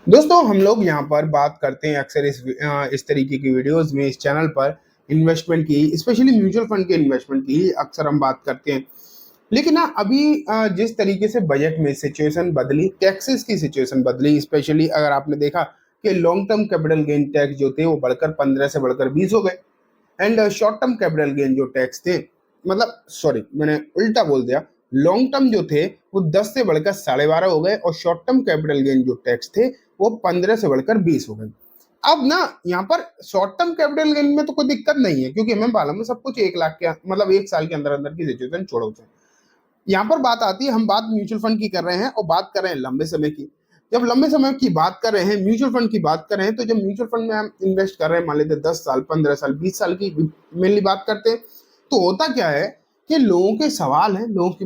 दोस्तों हम लोग यहाँ पर बात करते हैं अक्सर इस तरीके की वीडियोस में इस चैनल पर इन्वेस्टमेंट की, स्पेशली म्यूचुअल फंड के इन्वेस्टमेंट की ही अक्सर हम बात करते हैं। लेकिन ना अभी जिस तरीके से बजट में सिचुएशन बदली, टैक्सेस की सिचुएशन बदली, स्पेशली अगर आपने देखा कि long term capital gain tax जो थे वो बढ़कर 15 से बढ़कर 20 हो गए। And short term capital gain जो टैक्स थे, मतलब सॉरी मैंने उल्टा बोल दिया, लॉन्ग टर्म जो थे वो 10 से बढ़कर 12.5 हो गए और शॉर्ट टर्म कैपिटल गेन जो टैक्स थे वो 15 से बढ़कर 20 हो गए। अब ना यहाँ पर शॉर्ट टर्म कैपिटल गेन में तो कोई दिक्कत नहीं है, क्योंकि हमें मालूम है सब कुछ 1 लाख के मतलब 1 साल के अंदर अंदर की सिचुएशन छोड़ो से। यहाँ पर बात आती है, हम बात म्यूचुअल फंड की कर रहे हैं और बात कर रहे हैं लंबे समय की। जब लंबे समय की बात कर रहे हैं, म्यूचुअल फंड की बात कर रहे हैं, तो जब म्यूचुअल फंड में हम इन्वेस्ट कर रहे हैं, मान लेते 10 साल, 15 साल, 20 साल की मेनली बात करते हैं, तो होता क्या है कि लोगों के सवाल हैं, लोगों के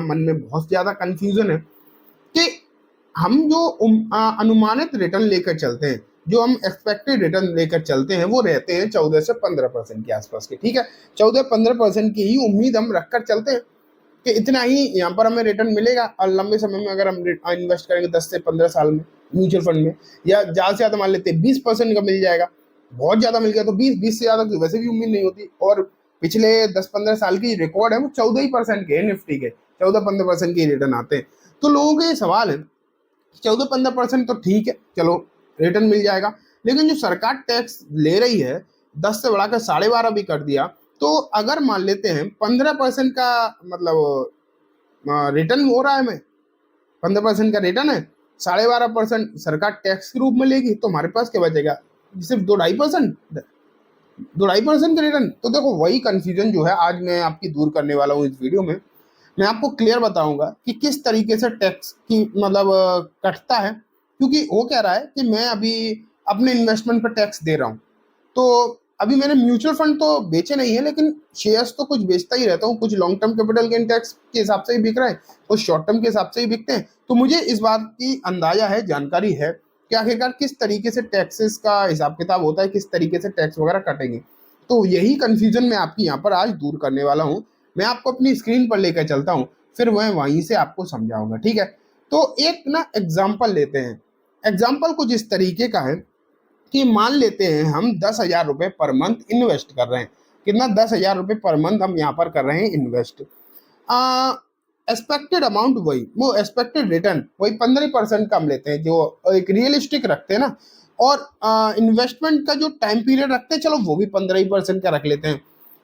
मन में बहुत ज्यादा कंफ्यूजन है कि हम जो अनुमानित रिटर्न लेकर चलते हैं, जो हम एक्सपेक्टेड रिटर्न लेकर चलते हैं, वो रहते हैं 14 से 15% के आसपास के। ठीक है, 14-15% की ही उम्मीद हम रखकर चलते हैं कि इतना ही यहाँ पर हमें रिटर्न मिलेगा। और लंबे समय में अगर हम इन्वेस्ट करेंगे 10 से 15 साल में म्यूचुअल फंड में, या ज़्यादा से ज़्यादा मान लेते हैं 20% का मिल जाएगा। बहुत ज़्यादा मिल गया तो 20 से ज़्यादा तो वैसे भी उम्मीद नहीं होती। और पिछले 10-15 साल की रिकॉर्ड है वो 14% के, निफ्टी के 14-15% के रिटर्न आते हैं। तो लोगों के ये सवाल है, 14-15% तो ठीक है, चलो रिटर्न मिल जाएगा, लेकिन जो सरकार टैक्स ले रही है 10 से बढ़ाकर 12.5 भी कर दिया, तो अगर मान लेते हैं 15% का मतलब रिटर्न हो रहा है, हमें 15% का रिटर्न है, 12.5% सरकार टैक्स के रूप में लेगी, तो हमारे पास क्या बचेगा? सिर्फ 2-2.5%, 2-2.5% का रिटर्न। तो देखो वही कंफ्यूजन जो है आज मैं आपकी दूर करने वाला हूँ इस वीडियो में। मैं आपको क्लियर बताऊंगा कि किस तरीके से टैक्स की मतलब कटता है, क्योंकि वो कह रहा है कि मैं अभी अपने इन्वेस्टमेंट पर टैक्स दे रहा हूँ। तो अभी मैंने म्यूचुअल फंड तो बेचे नहीं है, लेकिन शेयर्स तो कुछ बेचता ही रहता हूँ। कुछ long term capital gain tax के हिसाब से ही बिक रहे हैं, कुछ शॉर्ट टर्म के हिसाब से ही बिकते हैं। तो मुझे इस बात की अंदाजा है, जानकारी है कि आखिरकार किस तरीके से टैक्सेस का हिसाब किताब होता है, किस तरीके से टैक्स वगैरह कटेंगे। तो यही कंफ्यूजन मैं आपकी यहाँ पर आज दूर करने वाला हूँ। मैं आपको अपनी स्क्रीन पर लेकर चलता हूँ, फिर मैं वहीं से आपको समझाऊंगा। ठीक है, तो एक ना एग्जाम्पल लेते हैं। एग्जाम्पल कुछ इस तरीके का है कि मान लेते हैं हम 10,000 रुपये पर मंथ इन्वेस्ट कर रहे हैं। कितना? 10,000 रुपये पर मंथ हम यहाँ पर कर रहे हैं इन्वेस्ट। एक्सपेक्टेड अमाउंट वही, वो एक्सपेक्टेड रिटर्न वही 15% कम लेते हैं, जो एक रियलिस्टिक रखते हैं ना। और इन्वेस्टमेंट का जो टाइम पीरियड रखते हैं, चलो वो भी 15% का रख लेते हैं।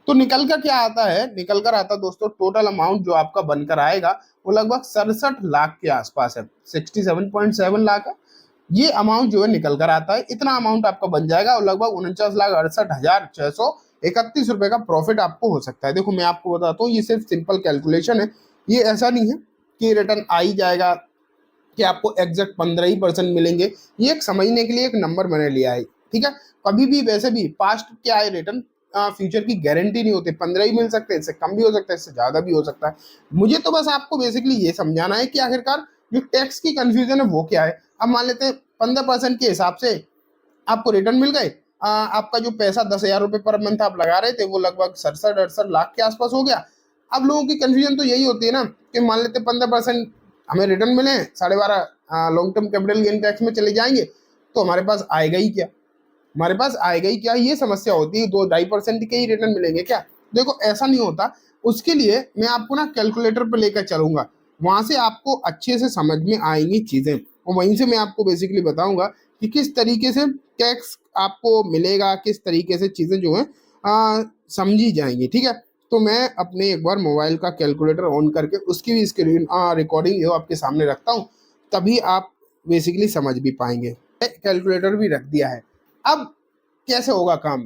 तो निकल कर क्या आता है? निकल कर आता दोस्तों, टोटल अमाउंट जो आपका बनकर आएगा वो लगभग 67 लाख के आसपास है, 67.7 लाख है। ये अमाउंट जो है निकल कर आता है, इतना अमाउंट आपका बन जाएगा और लगभग 49,68,631 रुपए का प्रॉफिट आपको हो सकता है। देखो मैं आपको बताता हूँ, ये सिर्फ सिंपल कैलकुलेशन है, ये ऐसा नहीं है कि रिटर्न आ ही जाएगा, कि आपको एग्जैक्ट 15% मिलेंगे। ये एक समझने के लिए एक नंबर मैंने लिया है। ठीक है, कभी भी वैसे भी पास्ट क्या है रिटर्न, फ्यूचर की गारंटी नहीं होती। 15 ही मिल सकते हैं, इससे कम भी हो सकता है, इससे ज्यादा भी हो सकता है। मुझे तो बस आपको बेसिकली ये समझाना है कि आखिरकार जो टैक्स की कंफ्यूजन है वो क्या है। अब मान लेते हैं 15% के हिसाब से आपको रिटर्न मिल गए। आपका जो पैसा 10,000 रुपये पर मंथ आप लगा रहे थे वो लगभग 67-68 लाख के आसपास हो गया। अब लोगों की कंफ्यूजन तो यही होती है ना कि मान लेते 15% हमें रिटर्न मिले, 12.5 long term capital gain tax में चले जाएंगे, तो हमारे पास आएगा ही क्या? हमारे पास आएगा ही क्या, ये समस्या होती है। 2-2.5% के ही रिटर्न मिलेंगे क्या? देखो ऐसा नहीं होता। उसके लिए मैं आपको ना कैलकुलेटर पर लेकर चलूंगा, वहां से आपको अच्छे से समझ में आएंगी चीजें, और वहीं से मैं आपको बेसिकली बताऊंगा कि किस तरीके से टैक्स आपको मिलेगा, किस तरीके से चीजें जो है समझी जाएंगी। ठीक है, तो मैं अपने एक बार मोबाइल का कैलकुलेटर ऑन करके उसकी भी स्क्रीन रिकॉर्डिंग जो आपके सामने रखता हूँ, तभी आप बेसिकली समझ भी पाएंगे। कैलकुलेटर भी रख दिया है। अब कैसे होगा काम?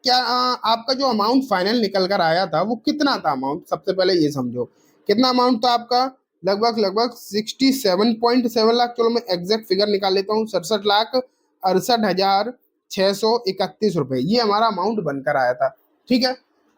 क्या आपका जो अमाउंट फाइनल निकल कर आया था वो कितना था अमाउंट? सबसे पहले ये समझो कितना अमाउंट था आपका। लगभग लगभग 67.7 लाख। चलो मैं एग्जैक्ट फिगर निकाल लेता हूँ, 67,68,631 रुपए, ये हमारा अमाउंट बनकर आया था। ठीक है,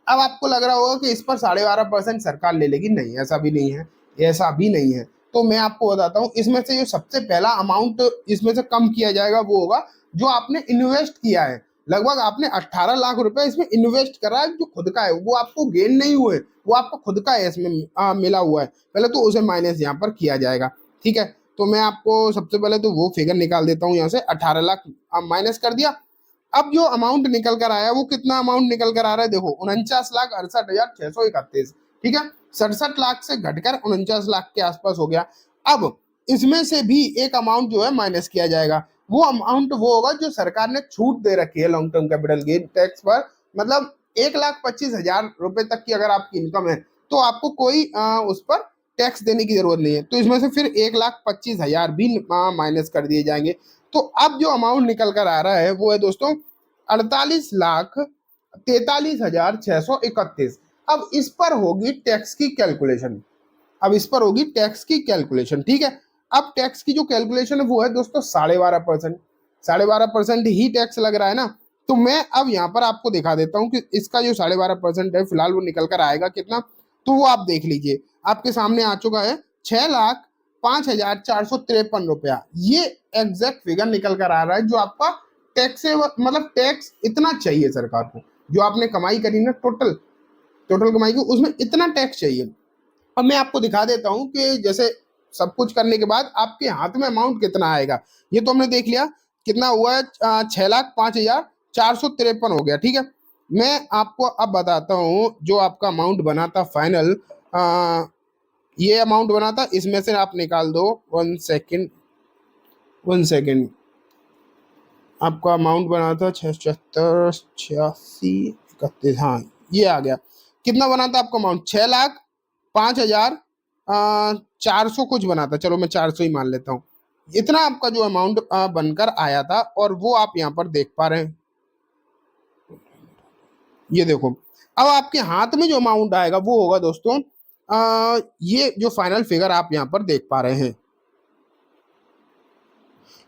अब आपको लग रहा होगा कि इस पर 12.5% सरकार ले लेगी। नहीं, ऐसा भी नहीं है, ऐसा भी नहीं है। तो मैं आपको बताता हूँ, इसमें से जो सबसे पहला अमाउंट इसमें से कम किया जाएगा वो होगा जो आपने इन्वेस्ट किया है। लगभग आपने 18 लाख रुपए इसमें इन्वेस्ट करा है, जो खुद का है, वो आपको गेन नहीं हुए, वो आपको खुद का है, इसमें मिला हुआ है। पहले तो उसे माइनस यहाँ पर किया जाएगा। ठीक है, तो मैं आपको सबसे पहले तो वो फिगर निकाल देता हूँ यहाँ से। 18 लाख माइनस कर दिया। अब जो अमाउंट निकल कर आया वो कितना अमाउंट निकल कर आ रहा है, देखो 49,68,631। ठीक है, 67 लाख से घटकर 49 लाख के आसपास हो गया। अब इसमें से भी एक अमाउंट जो है माइनस किया जाएगा। वो अमाउंट वो होगा जो सरकार ने छूट दे रखी है long term capital gain tax पर। मतलब 1,25,000 रुपए तक की अगर आपकी इनकम है तो आपको कोई उस पर टैक्स देने की जरूरत नहीं है। तो इसमें से फिर 1,25,000 भी माइनस कर दिए जाएंगे। तो अब जो अमाउंट निकल कर आ रहा है वो है दोस्तों 48,43,631। अब इस पर होगी टैक्स की कैलकुलेशन। अब इस पर होगी टैक्स की कैलकुलेशन। ठीक है, अब टैक्स की जो कैलकुलेशन है वो है दोस्तों 12.5%। 12.5% ही टैक्स लग रहा है ना। तो मैं अब यहाँ पर आपको दिखा देता हूँ कि इसका जो 12.5% है फिलहाल वो निकल कर आएगा कितना। तो वो आप देख लीजिए, आपके सामने आ चुका है 6,05,453 रुपया। ये एग्जैक्ट फिगर निकल कर आ रहा है जो आपका टैक्स है। मतलब टैक्स इतना चाहिए सरकार को, जो आपने कमाई करी ना टोटल कमाई की, उसमें इतना टैक्स चाहिए। अब मैं आपको दिखा देता हूं कि जैसे सब कुछ करने के बाद आपके हाथ में अमाउंट कितना आएगा। ये तो हमने देख लिया कितना हुआ है, 6,05,453 हो गया। ठीक है, मैं आपको अब बताता हूँ जो आपका अमाउंट बना था फाइनल, ये अमाउंट बना था, इसमें से आप निकाल दो। 1 सेकेंड। आपका अमाउंट बना था 76, 86, 31। हाँ, ये आ गया। कितना बना था आपका अमाउंट? 6,05,400 कुछ बना था। चलो मैं 400 ही मान लेता हूँ। इतना आपका जो अमाउंट बनकर आया था और वो आप यहाँ पर देख पा रहे हैं। ये देखो, अब आपके हाथ में जो अमाउंट आएगा वो होगा दोस्तों ये जो फाइनल फिगर आप यहाँ पर देख पा रहे हैं,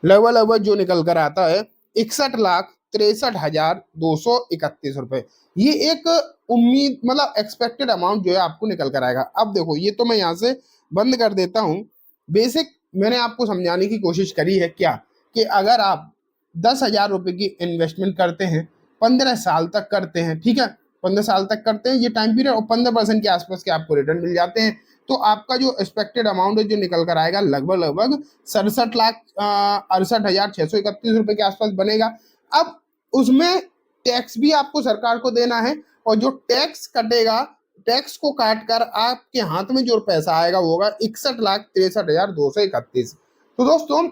लगभग जो निकल कर आता है 61,63,231 रुपए। ये एक उम्मीद मतलब एक्सपेक्टेड अमाउंट जो है आपको निकल कर आएगा। अब देखो, ये तो मैं यहाँ से बंद कर देता हूँ। बेसिक मैंने आपको समझाने की कोशिश करी है क्या, कि अगर आप 10,000 रुपए की इन्वेस्टमेंट करते हैं, 15 साल तक करते हैं, ठीक है, 15 साल तक करते हैं ये टाइम पीरियड, और 15% के आसपास के आपको रिटर्न मिल जाते हैं, तो आपका जो एक्सपेक्टेड अमाउंट है जो निकल कर आएगा लगभग 67,68,631 रुपए के आसपास बनेगा। अब उसमें टैक्स भी आपको सरकार को देना है, और जो टैक्स कटेगा, टैक्स को काट कर आपके हाथ में जो पैसा आएगा वो होगा 61,63,231। तो दोस्तों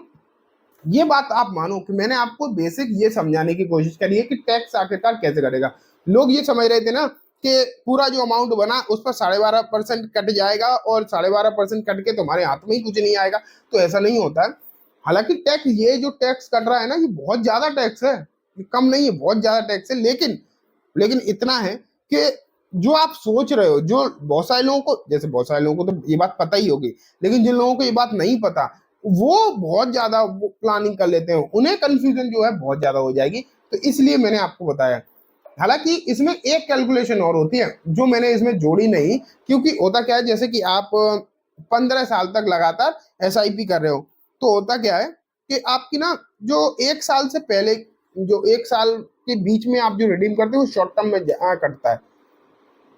ये बात आप मानो कि मैंने आपको बेसिक ये समझाने की कोशिश करी है कि टैक्स आखिरकार कैसे कटेगा। लोग ये समझ रहे थे ना कि पूरा जो अमाउंट बना उस पर 12.5% कट जाएगा और 12.5% कट के तुम्हारे हाथ में ही कुछ नहीं आएगा। तो ऐसा नहीं होता है। हालांकि टैक्स, ये जो टैक्स कट रहा है ना, ये बहुत ज्यादा टैक्स है, ये कम नहीं है, बहुत ज्यादा टैक्स है। लेकिन इतना है कि जो आप सोच रहे हो, जो बहुत सारे लोगों को, जैसे बहुत सारे लोगों को तो ये बात पता ही होगी, लेकिन जिन लोगों को ये बात नहीं पता वो बहुत ज्यादा वो प्लानिंग कर लेते हैं, उन्हें कंफ्यूजन जो है बहुत ज्यादा हो जाएगी। तो इसलिए मैंने आपको बताया। हालांकि इसमें एक कैलकुलेशन और होती है जो मैंने इसमें जोड़ी नहीं, क्योंकि होता क्या है, जैसे कि आप 15 साल तक लगातार एसआईपी कर रहे हो, तो होता क्या है कि आपकी ना जो 1 साल से पहले, जो 1 साल के बीच में आप जो रिडीम करते हो वो शॉर्ट टर्म में कटता है।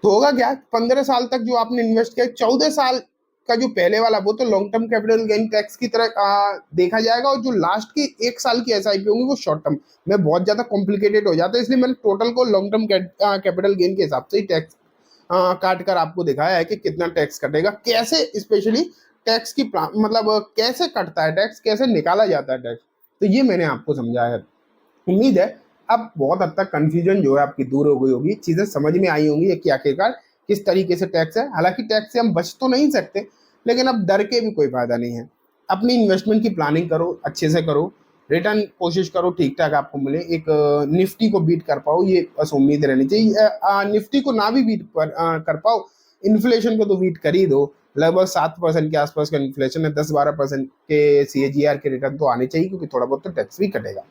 तो होगा क्या, 15 साल तक जो आपने इन्वेस्ट किया, 14 साल का जो पहले वाला वो तो long term capital gain tax की तरह देखा जाएगा, और जो लास्ट की 1 साल की एसआईपी होंगी वो शॉर्ट टर्म में बहुत ज्यादा कॉम्प्लिकेटेड हो जाता है। इसलिए मैंने टोटल को लॉन्ग टर्म कैपिटल गेन के हिसाब से ही टैक्स काट कर आपको दिखाया है कि कितना टैक्स कटेगा, कैसे स्पेशली टैक्स की मतलब कैसे कटता है टैक्स, कैसे निकाला जाता है टैक्स। तो ये मैंने आपको समझाया है। उम्मीद है अब बहुत हद तक कंफ्यूजन जो है आपकी दूर हो गई होगी, चीजें समझ में आई होंगी कि आखिरकार किस तरीके से टैक्स है। हालांकि टैक्स से हम बच तो नहीं सकते, लेकिन अब डर के भी कोई फायदा नहीं है। अपनी इन्वेस्टमेंट की प्लानिंग करो, अच्छे से करो, रिटर्न कोशिश करो ठीक ठाक आपको मिले, एक निफ्टी को बीट कर पाओ, ये बस उम्मीद रहनी चाहिए। निफ्टी को ना भी बीट कर पाओ, इन्फ्लेशन को तो बीट कर ही दो। लगभग 7% के आसपास का इन्फ्लेशन है, 10-12% के CAGR के रिटर्न तो आने चाहिए, क्योंकि थोड़ा बहुत तो टैक्स भी कटेगा।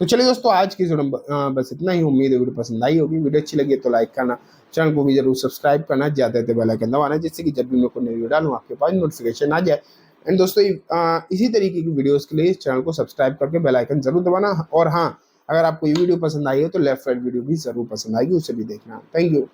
तो चलिए दोस्तों, आज की बस इतना ही। उम्मीद है वीडियो पसंद आई होगी। वीडियो अच्छी लगी तो लाइक करना, चैनल को भी जरूर सब्सक्राइब करना, ज्यादा से बेल आइकन दबाना, जिससे कि जब भी मैं कोई नई वीडियो डालूं आपके पास नोटिफिकेशन आ जाए। एंड दोस्तों इसी तरीके की वीडियोस के लिए इस चैनल को सब्सक्राइब करके बेल आइकन जरूर दबाना। और हाँ, अगर आपको ये वीडियो पसंद आई है तो लेफ्ट साइड वीडियो भी जरूर पसंद आएगी, उसे भी देखना। Thank you.